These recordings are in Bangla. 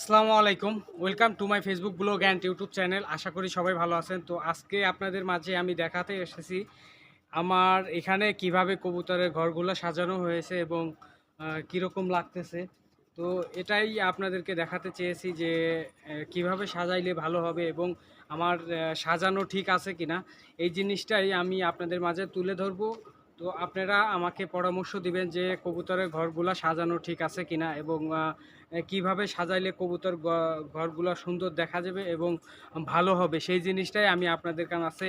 আসসালামু আলাইকুম। Welcome to my Facebook blog and YouTube channel. আশা করি সবাই ভালো আছেন। তো আজকে আপনাদের মাঝে আমি দেখাতে এসেছি আমার এখানে কিভাবে কবুতরের ঘরগুলো সাজানো হয়েছে এবং কীরকম লাগতেছে। তো এটাই আপনাদেরকে দেখাতে চেয়েছি যে কিভাবে সাজাইলে ভালো হবে এবং আমার সাজানো ঠিক আছে কিনা এই জিনিসটাই আমি আপনাদের মাঝে তুলে ধরবো। তো আপনারা আমাকে পরামর্শ দিবেন যে কবুতরের ঘরগুলা সাজানো ঠিক আছে কিনা এবং কিভাবে সাজাইলে কবুতর ঘরগুলো সুন্দর দেখা যাবে এবং ভালো হবে সেই জিনিসটাই আমি আপনাদের কাছে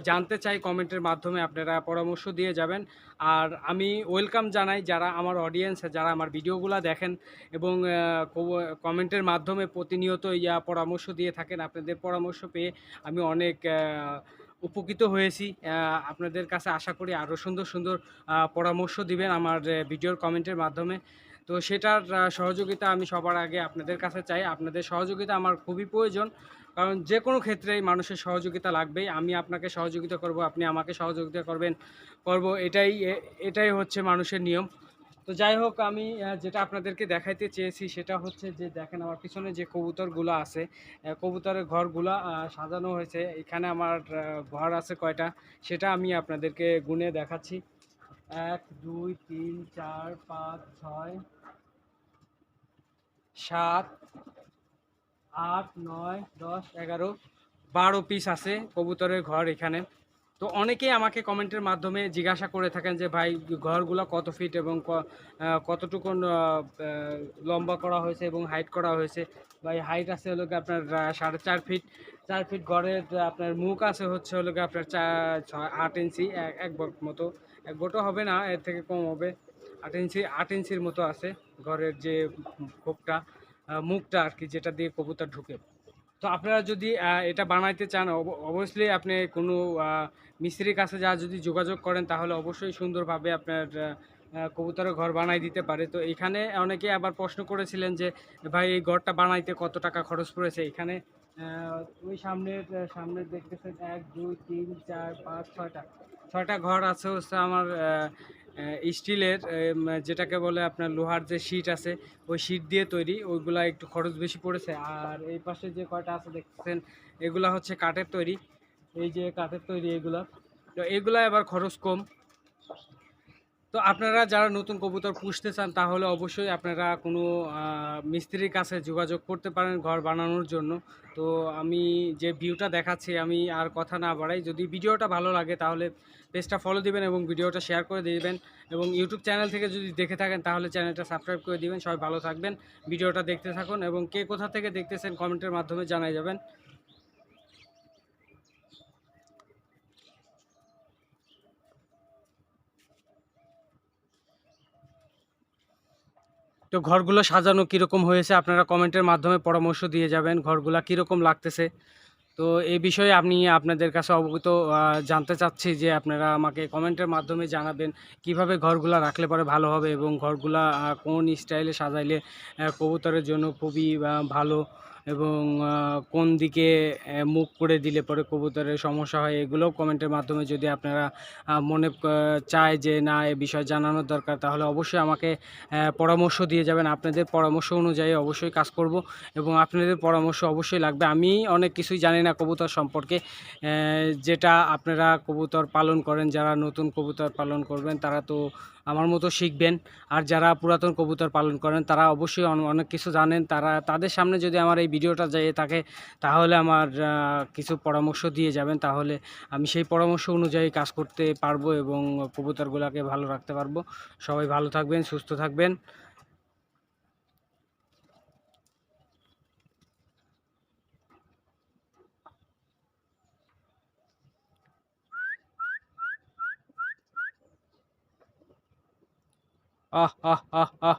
জানতে চাই। কমেন্টের মাধ্যমে আপনারা পরামর্শ দিয়ে যাবেন। আর আমি ওয়েলকাম জানাই যারা আমার অডিয়েন্স, যারা আমার ভিডিওগুলো দেখেন এবং কমেন্টের মাধ্যমে প্রতিনিয়ত পরামর্শ দিয়ে থাকেন। আপনাদের পরামর্শ পেয়ে আমি অনেক উপকৃত হয়েছি। আপনাদের কাছে আশা করি আরও সুন্দর সুন্দর পরামর্শ দিবেন আমার ভিডিওর কমেন্টের মাধ্যমে। তো সেটার সহযোগিতা আমি সবার আগে আপনাদের কাছে চাই। আপনাদের সহযোগিতা আমার খুবই প্রয়োজন, কারণ যে কোনো ক্ষেত্রেই মানুষের সহযোগিতা লাগবেই। আমি আপনাকে সহযোগিতা করব, আপনি আমাকে সহযোগিতা করব, এটাই হচ্ছে মানুষের নিয়ম। তো যাই হোক, আমি যেটা আপনাদেরকে দেখাইতে চেয়েছি সেটা হচ্ছে যে দেখেন আমার পিছনে যে কবুতরগুলো আছে, কবুতরের ঘরগুলা সাজানো হয়েছে। এখানে আমার ঘর আছে কয়টা সেটা আমি আপনাদেরকে গুনে দেখাচ্ছি। 1 2 3 4 5 6 7 8 9 10 11 12 পিস আছে কবুতরের ঘর এখানে। তো অনেকেই আমাকে কমেন্টের মাধ্যমে জিজ্ঞাসা করে থাকেন যে ভাই ঘরগুলো কত ফিট এবং কতটুকুন লম্বা করা হয়েছে এবং হাইট করা হয়েছে। ভাই হাইট আছে হলো কি আপনার 4.5 ফিট, 4 ফিট। ঘরের আপনার মুখ আছে হচ্ছে হলো কি আপনার 8 ইঞ্চি, এক বট মতো। এক বটও হবে না, এর থেকে কম হবে। 8 ইঞ্চি, 8 ইঞ্চির মতো আছে ঘরের যে খোপটা, মুখটা আর কি, যেটা দিয়ে কবুতর ঢুকে। তো আপনারা যদি এটা বানাইতে চান, অবশ্যই আপনি কোনো মিস্ত্রির কাছে যদি যোগাযোগ করেন তাহলে অবশ্যই সুন্দরভাবে আপনার কবুতরের ঘর বানাই দিতে পারে। তো এখানে অনেকে আবার প্রশ্ন করেছিলেন যে ভাই এই ঘরটা বানাইতে কত টাকা খরচ পড়েছে। এখানে ওই সামনের দেখতেছেন 1 2 3 4 5 6টা ঘর আছে হচ্ছে আমার স্টিলের, যেটাকে বলে আপনার লোহার যে শীট আছে ওই শীট দিয়ে তৈরি। ওইগুলা একটু খরচ বেশি পড়েছে। আর এই পাশে যে কয়টা আছে দেখতেছেন এগুলা হচ্ছে কাঠের তৈরি। এই যে কাঠের তৈরি এগুলা, তো এগুলা এবার খরচ কম। তো আপনারা যারা নতুন কবুতর পুষতে চান তাহলে অবশ্যই আপনারা কোনো মিস্ত্রির কাছে যোগাযোগ করতে পারেন ঘর বানানোর জন্য। তো আমি যে ভিউটা দেখাচ্ছি, আমি আর কথা না বাড়াই, যদি ভিডিওটা ভালো লাগে তাহলে পেজটা ফলো দিবেন এবং ভিডিওটা শেয়ার করে দিবেন। এবং ইউটিউব চ্যানেল থেকে যদি দেখে থাকেন তাহলে চ্যানেলটা সাবস্ক্রাইব করে দিবেন। সবাই ভালো থাকবেন, ভিডিওটা দেখতে থাকুন এবং কে কোথা থেকে দেখতেছেন কমেন্টের মাধ্যমে জানাই যাবেন। তো ঘরগুলো সাজানো কীরকম হয়েছে আপনারা কমেন্টের মাধ্যমে পরামর্শ দিয়ে যাবেন, ঘরগুলা কীরকম লাগতেছে। তো এই বিষয়ে আমি আপনাদের কাছে অবগত জানতে চাচ্ছি যে আপনারা আমাকে কমেন্টের মাধ্যমে জানাবেন কিভাবে ঘরগুলা রাখলে পরে ভালো হবে এবং ঘরগুলা কোন স্টাইলে সাজাইলে কবুতরের জন্য খুবই ভালো এবং কোন দিকে মুখ করে দিলে পরে কবুতরের সমস্যা হয়, এগুলোও কমেন্টের মাধ্যমে যদি আপনারা মনে চায় যে না এ বিষয়ে জানানোর দরকার তাহলে অবশ্যই আমাকে পরামর্শ দিয়ে যাবেন। আপনাদের পরামর্শ অনুযায়ী অবশ্যই কাজ করব এবং আপনাদের পরামর্শ অবশ্যই লাগবে। আমি অনেক কিছুই জানি না কবুতর সম্পর্কে, যেটা আপনারা কবুতর পালন করেন, যারা নতুন কবুতর পালন করবেন তারা তো আমার মতো শিখবেন। আর যারা পুরাতন কবুতর পালন করেন তারা অবশ্যই অনেক কিছু জানেন। তাদের সামনে যদি আমার এই ভিডিওটা যেয়ে থাকে তাহলে আমার কিছু পরামর্শ দিয়ে যাবেন, তাহলে আমি সেই পরামর্শ অনুযায়ী কাজ করতে পারবো এবং কবুতরগুলোকে ভালো রাখতে পারবো। সবাই ভালো থাকবেন, সুস্থ থাকবেন। আহ আহ আহ আহ